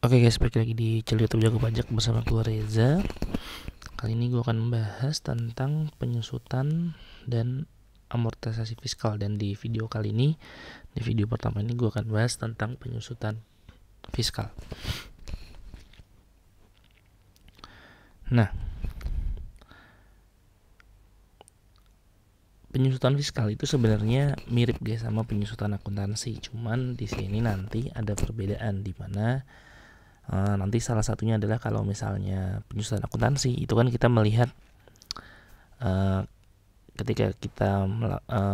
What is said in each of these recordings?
Oke guys, balik lagi di channel YouTube Jago Pajak bersama gue Reza. Kali ini gue akan membahas tentang penyusutan dan amortisasi fiskal. Dan di video kali ini, di video pertama ini gue akan bahas tentang penyusutan fiskal. Nah, penyusutan fiskal itu sebenarnya mirip guys sama penyusutan akuntansi. Cuman di sini nanti ada perbedaan di mana nanti salah satunya adalah kalau misalnya penyusutan akuntansi itu kan kita melihat ketika kita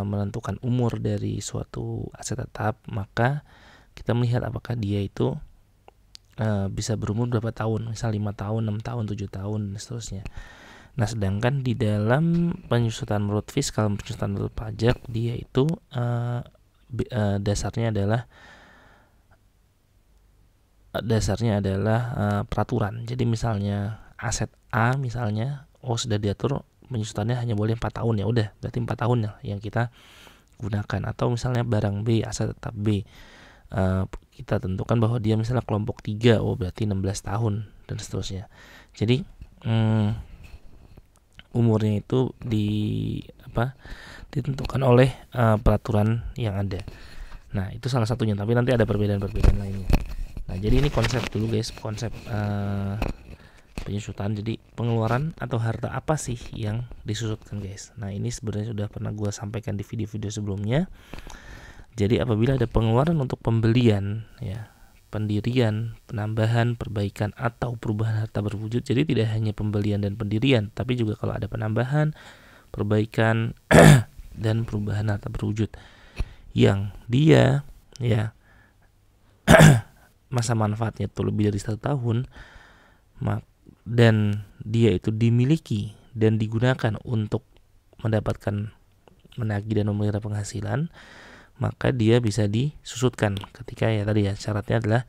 menentukan umur dari suatu aset tetap, maka kita melihat apakah dia itu bisa berumur berapa tahun, misal 5 tahun, 6 tahun, 7 tahun dan seterusnya. Nah, sedangkan di dalam penyusutan menurut fiskal, penyusutan menurut pajak, dia itu dasarnya adalah peraturan. Jadi misalnya aset A misalnya, sudah diatur penyusutannya hanya boleh 4 tahun, ya udah berarti 4 tahun ya yang kita gunakan. Atau misalnya barang B, aset tetap B, kita tentukan bahwa dia misalnya kelompok 3, berarti 16 tahun dan seterusnya. Jadi umurnya itu ditentukan oleh peraturan yang ada. Nah, itu salah satunya, tapi nanti ada perbedaan-perbedaan lainnya. Nah, jadi ini konsep dulu guys, konsep penyusutan. Jadi pengeluaran atau harta apa sih yang disusutkan guys. Nah, ini sebenarnya sudah pernah gue sampaikan di video-video sebelumnya. Jadi apabila ada pengeluaran untuk pembelian, ya, pendirian, penambahan, perbaikan atau perubahan harta berwujud. Jadi tidak hanya pembelian dan pendirian, tapi juga kalau ada penambahan, perbaikan dan perubahan harta berwujud yang dia ya masa manfaatnya itu lebih dari 1 tahun, dan dia itu dimiliki dan digunakan untuk mendapatkan, menagih dan memelihara penghasilan, maka dia bisa disusutkan ketika ya tadi ya syaratnya adalah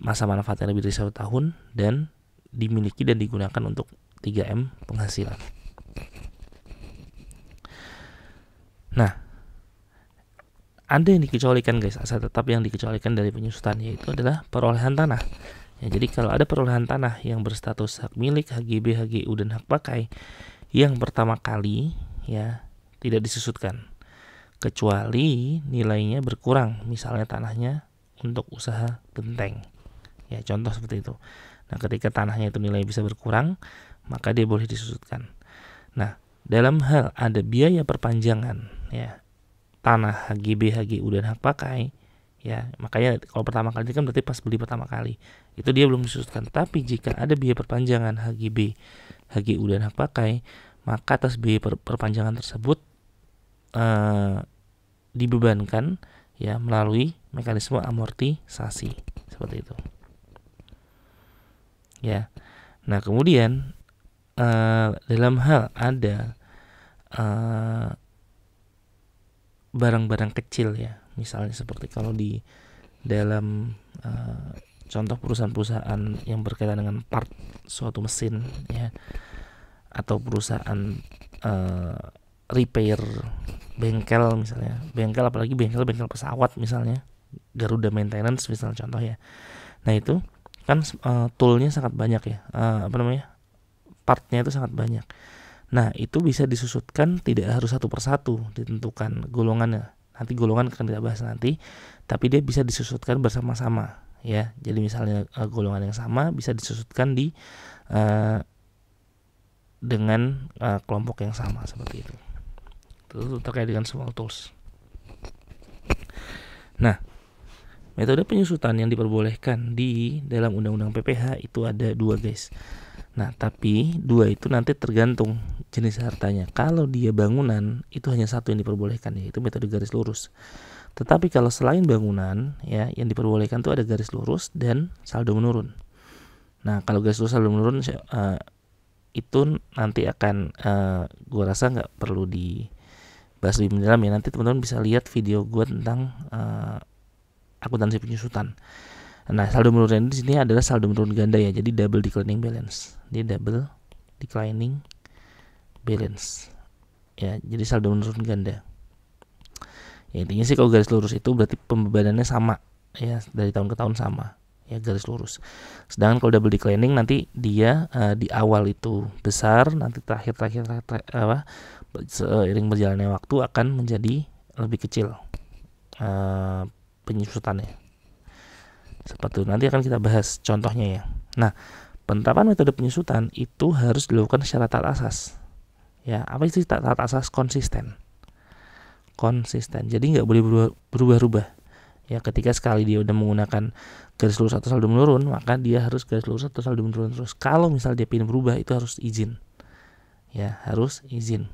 masa manfaatnya lebih dari 1 tahun dan dimiliki dan digunakan untuk 3M penghasilan. Nah, ada yang dikecualikan guys, aset tetap yang dikecualikan dari penyusutan, yaitu adalah perolehan tanah. Ya, jadi kalau ada perolehan tanah yang berstatus hak milik, HGB, HGU dan hak pakai yang pertama kali ya tidak disusutkan kecuali nilainya berkurang, misalnya tanahnya untuk usaha genteng. Ya, contoh seperti itu. Nah, ketika tanahnya itu nilai bisa berkurang, maka dia boleh disusutkan. Nah, dalam hal ada biaya perpanjangan ya tanah, HGB, HGU dan hak pakai, ya makanya kalau pertama kali kan berarti pas beli pertama kali itu dia belum disusutkan. Tapi jika ada biaya perpanjangan HGB, HGU dan hak pakai, maka atas biaya perpanjangan tersebut dibebankan ya melalui mekanisme amortisasi seperti itu. Ya. Nah, kemudian dalam hal ada barang-barang kecil ya, misalnya seperti kalau di dalam contoh perusahaan-perusahaan yang berkaitan dengan part suatu mesin ya, atau perusahaan repair bengkel misalnya, bengkel apalagi bengkel pesawat misalnya, Garuda Maintenance misalnya contoh ya. Nah, itu kan toolnya sangat banyak ya, partnya itu sangat banyak. Nah, itu bisa disusutkan, tidak harus satu persatu ditentukan golongannya. Nanti golongan akan kita bahas nanti, tapi dia bisa disusutkan bersama-sama ya. Jadi misalnya golongan yang sama bisa disusutkan dengan kelompok yang sama seperti itu. Itu terkait dengan small tools. Nah, metode penyusutan yang diperbolehkan di dalam Undang-Undang PPH itu ada 2 guys. Nah, tapi 2 itu nanti tergantung jenis hartanya. Kalau dia bangunan, itu hanya 1 yang diperbolehkan, yaitu metode garis lurus. Tetapi kalau selain bangunan, ya yang diperbolehkan itu ada garis lurus dan saldo menurun. Nah, kalau garis lurus saldo menurun itu nanti akan gue rasa nggak perlu dibahas lebih mendalam ya. Nanti teman-teman bisa lihat video gue tentang akuntansi penyusutan. Nah, saldo menurun di sini adalah saldo menurun ganda ya. Jadi double declining balance. Dia double declining balance. Ya, jadi saldo menurun ganda. Ya, intinya sih kalau garis lurus itu berarti pembebanannya sama ya, dari tahun ke tahun sama. ya garis lurus. Sedangkan kalau double declining nanti dia di awal itu besar, nanti terakhir seiring berjalannya waktu akan menjadi lebih kecil penyusutannya. Seperti itu. Nanti akan kita bahas contohnya ya. Nah, penerapan metode penyusutan itu harus dilakukan secara taat asas. Ya, apa itu taat asas? Konsisten. Jadi nggak boleh berubah-ubah. Ya, ketika sekali dia udah menggunakan garis lurus atau saldo menurun, maka dia harus garis lurus atau saldo menurun terus. Kalau misal dia ingin berubah, itu harus izin. Ya, harus izin.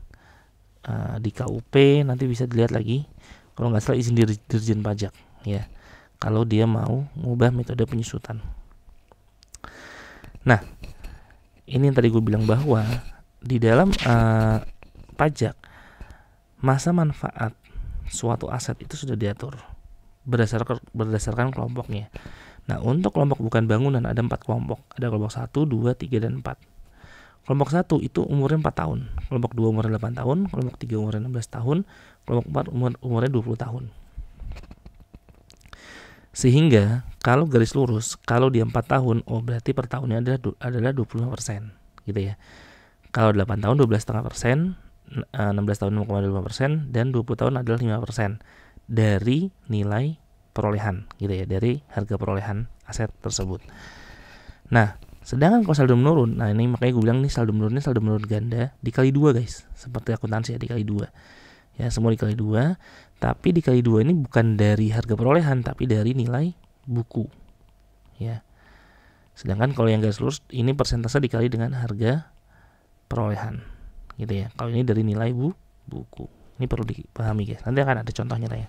Di KUP nanti bisa dilihat lagi. Kalau nggak salah izin Dirjen Pajak. Ya, kalau dia mau mengubah metode penyusutan. Nah, ini yang tadi gue bilang bahwa di dalam pajak masa manfaat suatu aset itu sudah diatur berdasarkan kelompoknya. Nah, untuk kelompok bukan bangunan ada 4 kelompok. Ada kelompok 1, 2, 3, dan 4. Kelompok 1 itu umurnya 4 tahun, kelompok 2 umurnya 8 tahun, kelompok 3 umurnya 16 tahun, kelompok 4 umurnya 20 tahun. Sehingga kalau garis lurus, kalau dia 4 tahun, berarti per tahunnya adalah 25%, gitu ya. Kalau 8 tahun 12,5%, 16 tahun 5,5%, dan 20 tahun adalah 5% dari nilai perolehan, gitu ya, dari harga perolehan aset tersebut. Nah, sedangkan kalau saldo menurun, nah ini makanya gue bilang nih saldo menurun ganda dikali 2 guys, seperti akuntansi ya, dikali 2. Ya, semua dikali 2, tapi dikali 2 ini bukan dari harga perolehan, tapi dari nilai buku. Ya. Sedangkan kalau yang garis lurus ini persentase dikali dengan harga perolehan. Gitu ya. Kalau ini dari nilai buku. Ini perlu dipahami guys. Nanti akan ada contohnya ya.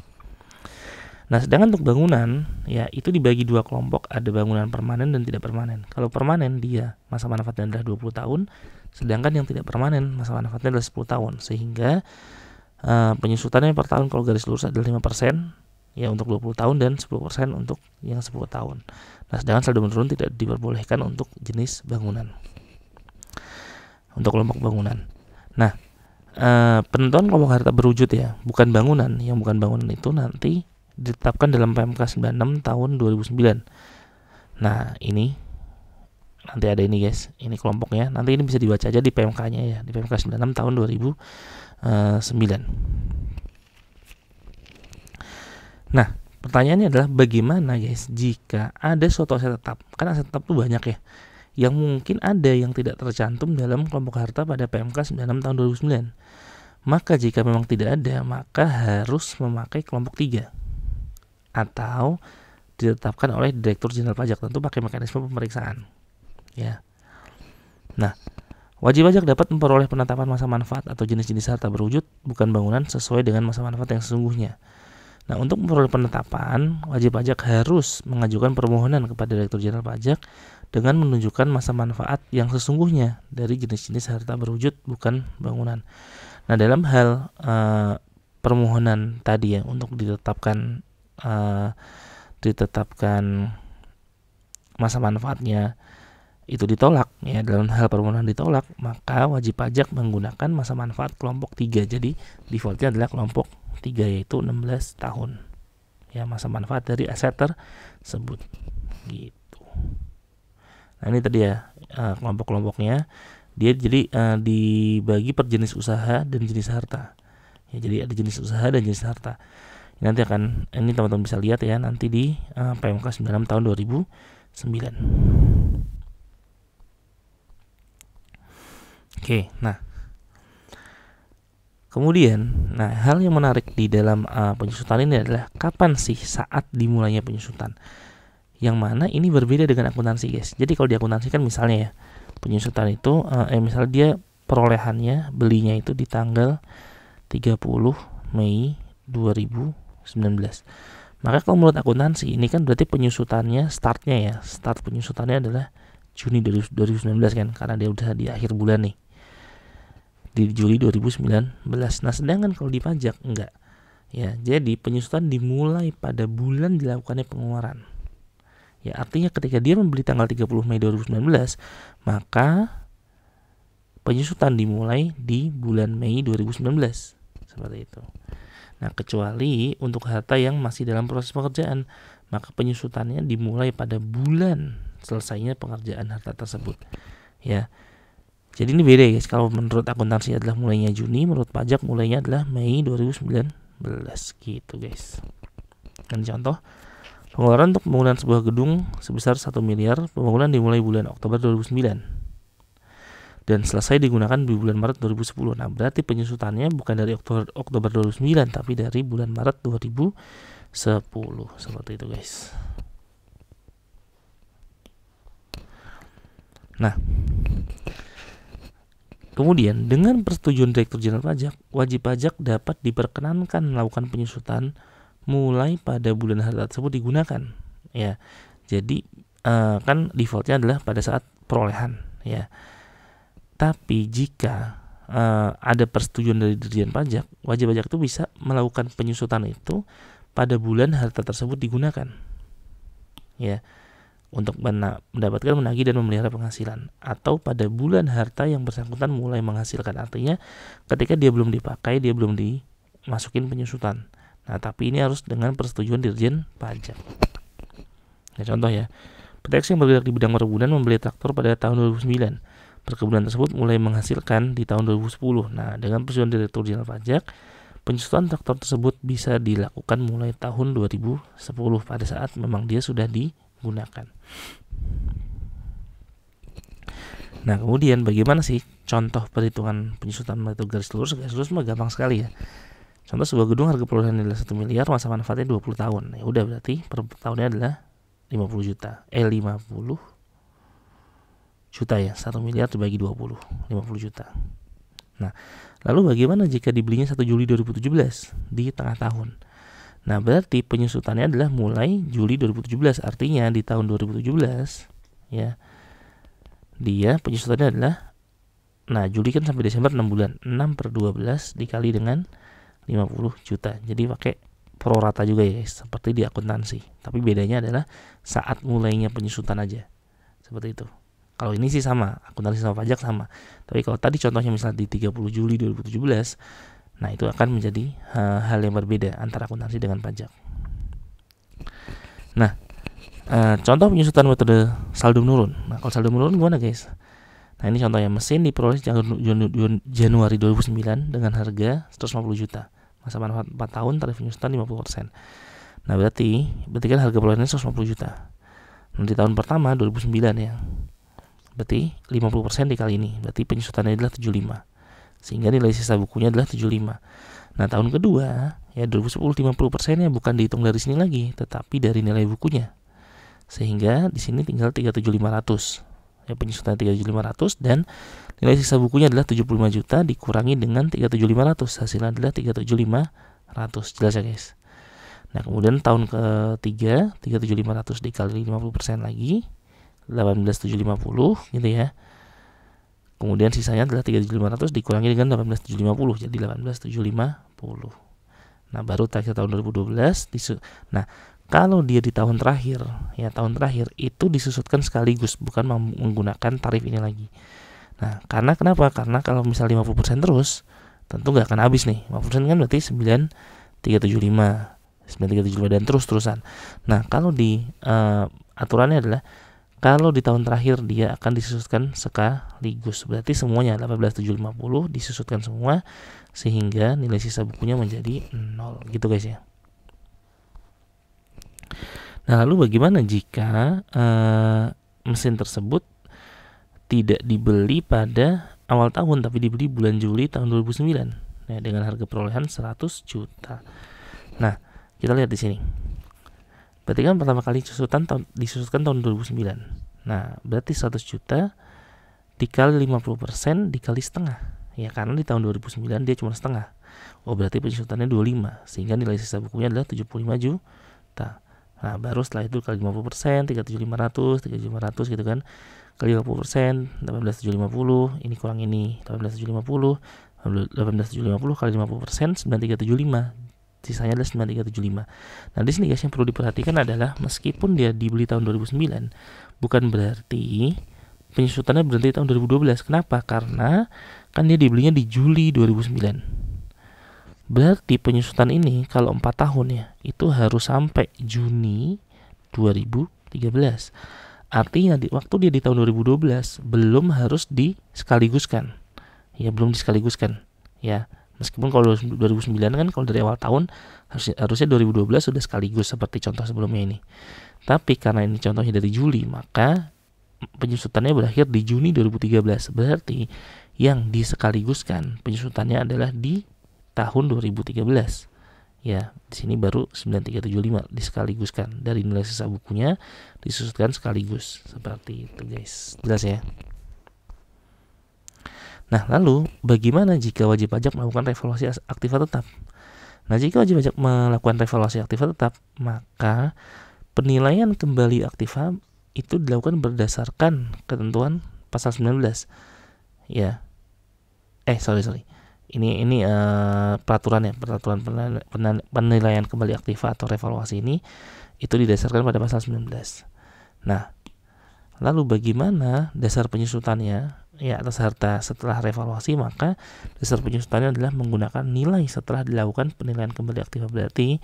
Nah, sedangkan untuk bangunan ya itu dibagi 2 kelompok, ada bangunan permanen dan tidak permanen. Kalau permanen dia masa manfaatnya adalah 20 tahun, sedangkan yang tidak permanen masa manfaatnya adalah 10 tahun. Sehingga penyusutannya per tahun kalau garis lurus adalah 5% ya untuk 20 tahun dan 10% untuk yang 10 tahun. Nah, sedangkan saldo menurun tidak diperbolehkan untuk jenis bangunan. Untuk kelompok bangunan. Nah, penentuan kelompok harta berwujud ya, bukan bangunan. Yang bukan bangunan itu nanti ditetapkan dalam PMK 96 tahun 2009. Nah, ini nanti ada ini guys, ini kelompoknya. Nanti ini bisa dibaca aja di PMK-nya ya, di PMK 96 tahun 2009. Nah, pertanyaannya adalah bagaimana guys jika ada suatu aset tetap? Kan aset tetap tuh banyak ya. Yang mungkin ada yang tidak tercantum dalam kelompok harta pada PMK 96 tahun 2009. Maka jika memang tidak ada, maka harus memakai kelompok 3 atau ditetapkan oleh Direktur Jenderal Pajak, tentu pakai mekanisme pemeriksaan. Ya. Nah, wajib pajak dapat memperoleh penetapan masa manfaat atau jenis-jenis harta berwujud bukan bangunan sesuai dengan masa manfaat yang sesungguhnya. Nah, untuk memperoleh penetapan, wajib pajak harus mengajukan permohonan kepada Direktur Jenderal Pajak dengan menunjukkan masa manfaat yang sesungguhnya dari jenis-jenis harta berwujud bukan bangunan. Nah, dalam hal permohonan tadi ya untuk ditetapkan masa manfaatnya itu ditolak ya, dalam hal permohonan ditolak, maka wajib pajak menggunakan masa manfaat kelompok 3. Jadi defaultnya adalah kelompok 3 yaitu 16 tahun. Ya, masa manfaat dari aset tersebut. Gitu. Nah, ini tadi ya kelompok-kelompoknya. Dia jadi dibagi per jenis usaha dan jenis harta. Ya, jadi ada jenis usaha dan jenis harta. Nanti ini teman-teman bisa lihat ya nanti di PMK 96 tahun 2009. Oke, nah kemudian, hal yang menarik di dalam penyusutan ini adalah kapan sih saat dimulainya penyusutan. Yang mana ini berbeda dengan akuntansi guys. Jadi kalau di akuntansi kan misalnya ya penyusutan itu, misalnya dia perolehannya belinya itu di tanggal 30 Mei 2019. Maka kalau menurut akuntansi ini kan berarti penyusutannya start penyusutannya adalah Juni 2019 kan, karena dia udah di akhir bulan nih, di Juli 2019. Nah, sedangkan kalau di pajak enggak ya, jadi penyusutan dimulai pada bulan dilakukannya pengeluaran ya, artinya ketika dia membeli tanggal 30 Mei 2019 maka penyusutan dimulai di bulan Mei 2019 seperti itu. Nah, kecuali untuk harta yang masih dalam proses pekerjaan, maka penyusutannya dimulai pada bulan selesainya pengerjaan harta tersebut. Ya. Jadi ini beda guys. Kalau menurut akuntansi adalah mulainya Juni, menurut pajak mulainya adalah Mei 2019 gitu guys. Dan contoh, pengeluaran untuk pembangunan sebuah gedung sebesar 1 miliar, pembangunan dimulai bulan Oktober 2009 dan selesai digunakan di bulan Maret 2010. Nah, berarti penyusutannya bukan dari Oktober 2009 tapi dari bulan Maret 2010. Seperti itu guys. Nah, kemudian dengan persetujuan Direktur Jenderal Pajak, wajib pajak dapat diperkenankan melakukan penyusutan mulai pada bulan harta tersebut digunakan. Ya, jadi kan defaultnya adalah pada saat perolehan. Ya, tapi jika ada persetujuan dari Dirjen Pajak, wajib pajak itu bisa melakukan penyusutan itu pada bulan harta tersebut digunakan. Ya, untuk mendapatkan, menagih dan memelihara penghasilan, atau pada bulan harta yang bersangkutan mulai menghasilkan. Artinya ketika dia belum dipakai, dia belum dimasukin penyusutan. Nah, tapi ini harus dengan persetujuan Dirjen Pajak. Nah, contoh ya, PT yang bergerak di bidang perkebunan membeli traktor pada tahun 2009. Perkebunan tersebut mulai menghasilkan di tahun 2010. Nah, dengan persetujuan Direktur Jenderal Pajak, penyusutan traktor tersebut bisa dilakukan mulai tahun 2010 pada saat memang dia sudah digunakan. Nah, kemudian bagaimana sih contoh perhitungan penyusutan metode garis lurus? Garis lurus mah gampang sekali ya. Contoh, sebuah gedung harga perolehan adalah 1 miliar, masa manfaatnya 20 tahun. Ya udah, berarti per tahunnya adalah 50 juta. 50 juta ya. 1 miliar dibagi 20, 50 juta. Nah, lalu bagaimana jika dibelinya 1 Juli 2017 di tengah tahun? Nah, berarti penyusutannya adalah mulai Juli 2017. Artinya di tahun 2017 ya, dia penyusutannya adalah, nah Juli kan sampai Desember 6 bulan, 6/12 dikali dengan 50 juta. Jadi pakai prorata juga ya guys, seperti di akuntansi. Tapi bedanya adalah saat mulainya penyusutan aja. Seperti itu. Kalau ini sih sama, akuntansi sama pajak sama. Tapi kalau tadi contohnya misalnya di 30 Juli 2017, nah itu akan menjadi hal yang berbeda antara akuntansi dengan pajak. Nah, contoh penyusutan metode saldo menurun. Nah, kalau saldo menurun gimana guys? Nah, ini contohnya, mesin diperoleh Januari 2009 dengan harga 150 juta. Masa manfaat 4 tahun, tarif penyusutan 50%. Nah, berarti kan harga perolehannya 150 juta. Nah, di tahun pertama 2009 ya. Berarti 50% dikali ini, berarti penyusutannya adalah 75. Sehingga nilai sisa bukunya adalah 75. Nah, tahun kedua ya 2010 50%-nya bukan dihitung dari sini lagi, tetapi dari nilai bukunya. Sehingga di sini tinggal 37.500. Ya, penyusutan 37.500 dan nilai sisa bukunya adalah 75 juta dikurangi dengan 37.500. Hasilnya adalah 37.500. Jelas ya guys. Nah, kemudian tahun ketiga 37.500 dikali 50% lagi 18.750 gitu ya. Kemudian sisanya adalah 3.500 dikurangi dengan 18.750, jadi 18.750. Nah, baru terakhir tahun 2012 Nah, kalau dia di tahun terakhir, ya tahun terakhir itu disusutkan sekaligus, bukan menggunakan tarif ini lagi. Nah, kenapa? Karena kalau misal 50% terus, tentu nggak akan habis nih. 50% kan berarti 9.375, 9.375 dan terus-terusan. Nah, kalau di aturannya adalah kalau di tahun terakhir dia akan disusutkan sekaligus. Berarti semuanya 18.750 disusutkan semua sehingga nilai sisa bukunya menjadi 0 gitu guys ya. Nah, lalu bagaimana jika mesin tersebut tidak dibeli pada awal tahun tapi dibeli bulan Juli tahun 2009 ya, dengan harga perolehan 100 juta. Nah, kita lihat di sini. Berarti kan pertama kali disusutkan tahun 2009. Nah, berarti 100 juta dikali 50% dikali setengah. Ya, karena di tahun 2009 dia cuma setengah. Oh, berarti penyusutannya 25. Sehingga nilai sisa bukunya adalah 75 juta. Nah, baru setelah itu kali 50%, 37.500, 3.500 gitu kan. Kali 50%, 18.750, ini kurang ini, 18.750, 18.750 kali 50%, 9.375. Sisanya adalah 9.375. Nah, di sini guys yang perlu diperhatikan adalah meskipun dia dibeli tahun 2009, bukan berarti penyusutannya berhenti tahun 2012. Kenapa? Karena kan dia dibelinya di Juli 2009. Berarti penyusutan ini kalau 4 tahun ya, itu harus sampai Juni 2013. Artinya waktu dia di tahun 2012 belum harus diskaliguskan. Ya, belum diskaliguskan. Ya, meskipun kalau 2009 kan kalau dari awal tahun harusnya 2012 sudah sekaligus seperti contoh sebelumnya ini. Tapi karena ini contohnya dari Juli, maka penyusutannya berakhir di Juni 2013. Berarti yang diskaliguskan penyusutannya adalah di tahun 2013. Ya, di sini baru 9375 diskaliguskan, dari nilai sisa bukunya disusutkan sekaligus, seperti itu guys. Jelas ya? Nah, lalu bagaimana jika wajib pajak melakukan revaluasi aktiva tetap? Nah, jika wajib pajak melakukan revaluasi aktiva tetap, maka penilaian kembali aktiva itu dilakukan berdasarkan ketentuan pasal 19. Ya. Sorry. Ini peraturan penilaian kembali aktiva atau revaluasi ini itu didasarkan pada pasal 19. Nah, lalu bagaimana dasar penyusutannya? Ya, atas harta setelah revaluasi, maka dasar penyusutannya adalah menggunakan nilai setelah dilakukan penilaian kembali aktiva. Berarti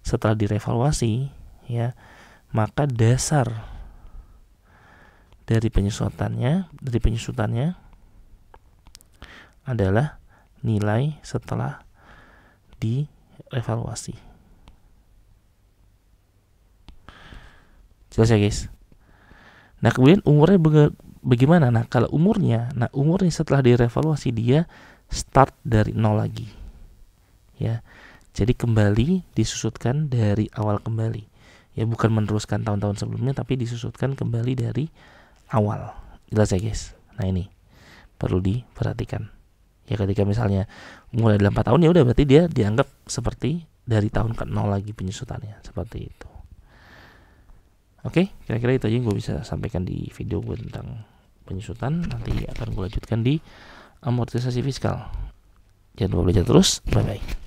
setelah direvaluasi, ya, maka dasar dari penyusutannya adalah nilai setelah direvaluasi. Jelas ya guys? Nah, kemudian umurnya bagaimana? Nah, kalau umurnya setelah direvaluasi dia start dari nol lagi. Ya. Jadi kembali disusutkan dari awal kembali. Ya, bukan meneruskan tahun-tahun sebelumnya, tapi disusutkan kembali dari awal. Jelas ya guys? Nah, ini perlu diperhatikan. Ya, ketika misalnya mulai dalam 4 tahun, ya udah berarti dia dianggap seperti dari tahun ke-0 lagi penyusutannya, seperti itu. Oke, kira-kira itu aja yang gue bisa sampaikan di video gue tentang penyusutan. Nanti akan gue lanjutkan di amortisasi fiskal. Jangan lupa belajar terus. Bye bye.